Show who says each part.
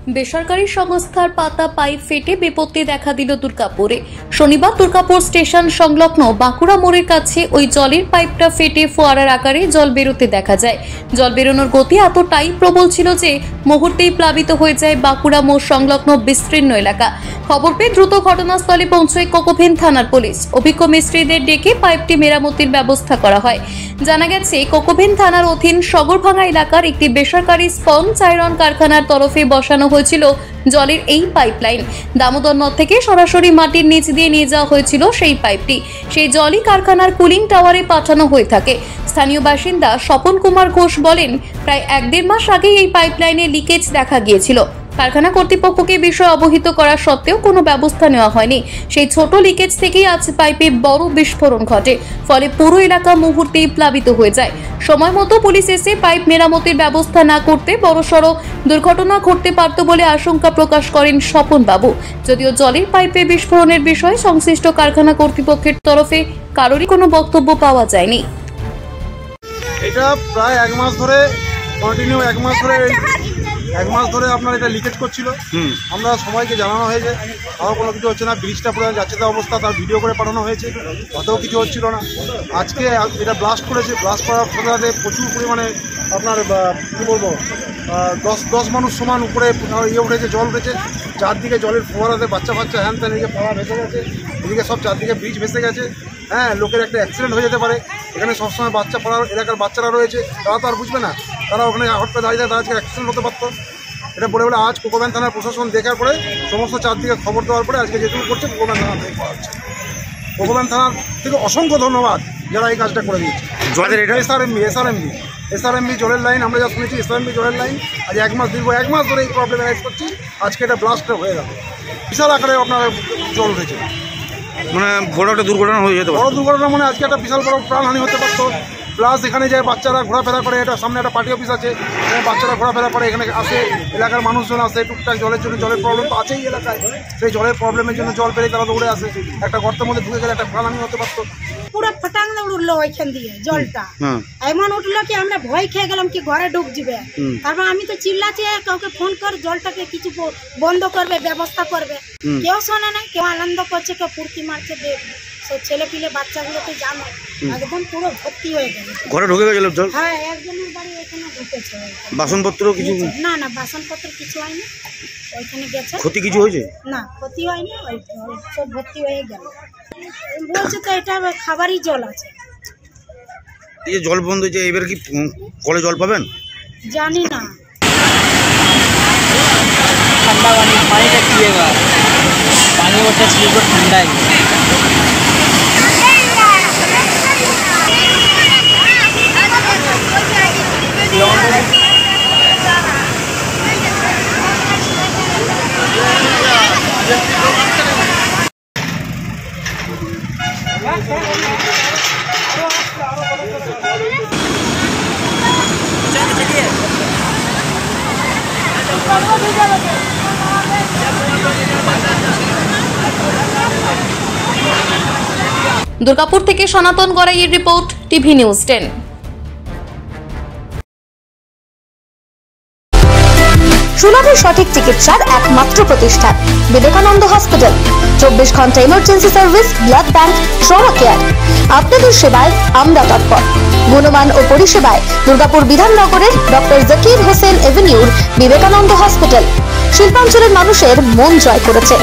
Speaker 1: বেসরকারি সংস্থার পাতা পাইপ ফেটে বিপত্তি দেখা দিল দুর্গাপুরে। শনিবার দুর্গাপুর স্টেশন সংলগ্ন বাঁকুড়া মোড়ের কাছে ওই জলের পাইপটা ফেটে ফোয়ারার আকারে জল বেরোতে দেখা যায়। জল বেরোনোর গতি এতটাই প্রবল ছিল যে মুহূর্তেই প্লাবিত হয়ে যায় বাঁকুড়া মোড় সংলগ্ন বিস্তীর্ণ এলাকা। খবর পেয়ে দ্রুত ঘটনাস্থলে পৌঁছয় কোকোভেন থানার পুলিশ। অভিজ্ঞ মিস্ত্রিদের ডেকে পাইপটি মেরামতির ব্যবস্থা করা হয়। জানা গেছে, কোকোভেন থানার অধীন সগরভাঙ্গা এলাকার একটি বেসরকারি স্পঞ্জ আয়রন কারখানার তরফে বসানো হয়েছিল জলের এই পাইপলাইন। দামোদর নদ থেকে সরাসরি মাটির নিচ দিয়ে নিয়ে যাওয়া হয়েছিল সেই পাইপটি। সেই জলই কারখানার কুলিং টাওয়ারে পাঠানো হয়ে থাকে। স্থানীয় বাসিন্দা স্বপন কুমার ঘোষ বলেন, প্রায় 1-1.5 মাস আগেই এই পাইপলাইনে লিকেজ দেখা গিয়েছিল। কারখানা কর্তৃপক্ষকে বিষয় অবহিত করা সত্ত্বেও কোনো ব্যবস্থা নেওয়া হয়নি। সেই ছোট লিকেজ থেকেই আজ পাইপে বড় বিস্ফোরণ ঘটে, ফলে পুরো এলাকা মুহূর্তেই প্লাবিত হয়ে যায়। সময় মতো পুলিশ এসে পাইপ মেরামতির ব্যবস্থা না করতে বড়সড় দুর্ঘটনা ঘটতে পারত বলে আশঙ্কা প্রকাশ করেন স্বপন বাবু। যদিও জলের পাইপে বিস্ফোরণের বিষয়ে সংশ্লিষ্ট কারখানা কর্তৃপক্ষের তরফে কারোরই কোনো বক্তব্য পাওয়া যায়নি।
Speaker 2: এটা প্রায় 1 মাস ধরে কন্টিনিউ 1 মাস ধরে আপনার এটা লিকেজ করছিল। আমরা সবাইকে জানানো হয়েছে, তাও কোনো কিছু হচ্ছে না। ব্রিজটা পুরো যাচ্ছে তা অবস্থা, তার ভিডিও করে পাঠানো হয়েছে, তাতেও কিছু হচ্ছিল না। আজকে এটা ব্লাস্ট করেছে। ব্লাস্ট করার ফলে প্রচুর পরিমাণে আপনার কী বলবো 10 মানুষ সমান উপরে উঠেছে, জল উঠেছে। চারদিকে জলের ফোয়ারাতে বাচ্চা হ্যান ত্যান, এদিকে পাড়া ভেসে গেছে, এদিকে সব চারদিকে ব্রিজ ভেসে গেছে। হ্যাঁ, লোকের একটা অ্যাক্সিডেন্ট হয়ে যেতে পারে। এখানে সবসময় পাড়ার এলাকার বাচ্চারা রয়েছে, তারা তো আর বুঝবে না। তারা ওখানে হট করে দাঁড়িয়ে তারা আজকে অ্যাক্সিডেন্ট হতে পারতো। এটা বলে আজ কোকোভেন থানার প্রশাসন দেখার পরে সমস্ত চারদিকে খবর দেওয়ার পরে আজকে যেটুকু করছে কোকোভেন থানা থেকে করা হচ্ছে। কোকোভেন থানার থেকে অসংখ্য ধন্যবাদ যারা এই কাজটা করে দিয়েছে। জলের এটা এসআরএমবি জলের লাইন, আমরা যা শুনেছি এসআরএমবি জলের লাইন। আজ 1 মাস দীর্ঘ 1 মাস ধরে এই প্রবলেম রাইজ করছি। আজকে এটা ব্লাস্ট হয়ে গেল, বিশাল আকারে আপনার জল উঠেছে।
Speaker 3: মানে বড় একটা দুর্ঘটনা হয়ে যেত।
Speaker 2: বড় দুর্ঘটনা মানে আজকে একটা বিশাল বড় প্রাণহানি হতে পারতো। প্লাস এখানে যায় বাচ্চারা ঘোরাফেরা করে, এটা সামনে একটা পার্টি অফিস আছে, বাচ্চারা ঘোরাফেরা করে, এখানে আসে, এলাকার মানুষজন আসে টুকটাক জলের জন্য। জলের প্রবলেম তো আছেই এলাকায়, সেই জলের প্রবলেমের জন্য জল পেরে তারা দৌড়ে আসে। একটা গর্তের মধ্যে ঢুকে গেলে একটা প্রাণহানি হতে পারতো।
Speaker 4: পুরো ফটাং উঠলো ওইখান দিয়ে জলটা, এমন উঠলো কি আমরা ভয় খেয়ে গেলাম কি ঘরে ঢুক যাবে। তারপর আমি তো চিল্লাচ্ছি, কাউকে ফোন কর, জলটাকে কিছু বন্ধ করবে, ব্যবস্থা করবে। কেউ শোনে না, কেউ আনন্দ করছে, কেউ ফুর্তি মারছে। সব ছেলে পিলে বাচ্চাগুলোকে জানো একদম পুরো ভর্তি হয়ে গেল,
Speaker 3: ঘরে ঢুকে গেল জল।
Speaker 4: হ্যাঁ, একজনের বাড়ি ওইখানে ঢুকেছে।
Speaker 3: বাসনপত্র কিছু
Speaker 4: না বাসনপত্র কিছু হয়নি, ওইখানে গেছে।
Speaker 3: ক্ষতি কিছু হয়েছে
Speaker 4: না, ক্ষতি হয়নি, ওই সব ভর্তি হয়ে গেল। বলছে তো এটা খাবারই জল আছে।
Speaker 3: এই যে জল বন্ধ হয়েছে, এবার কি কলে জল পাবেন
Speaker 4: জানি না।
Speaker 5: ঠান্ডা পানিটা কি এবার পানি ওটা ছিল ঠান্ডায়।
Speaker 1: দুর্গাপুর থেকে সনাতন গড়াইয়ের রিপোর্ট, টিভি নিউজ 10।
Speaker 6: সুলভে সঠিক চিকিৎসার একমাত্র প্রতিষ্ঠান বিবেকানন্দ হসপিটাল। 24 ঘন্টা emergency service, blood bank, trauma care. আপনাদের সেবায় আমরা তৎপর। গুণমান ও পরিষেবায় দুর্গাপুর বিধাননগরের ডক্টর জাকির হোসেন এভিনিউর বিবেকানন্দ হসপিটাল শিল্পাঞ্চলের মানুষের মন জয় করেছে।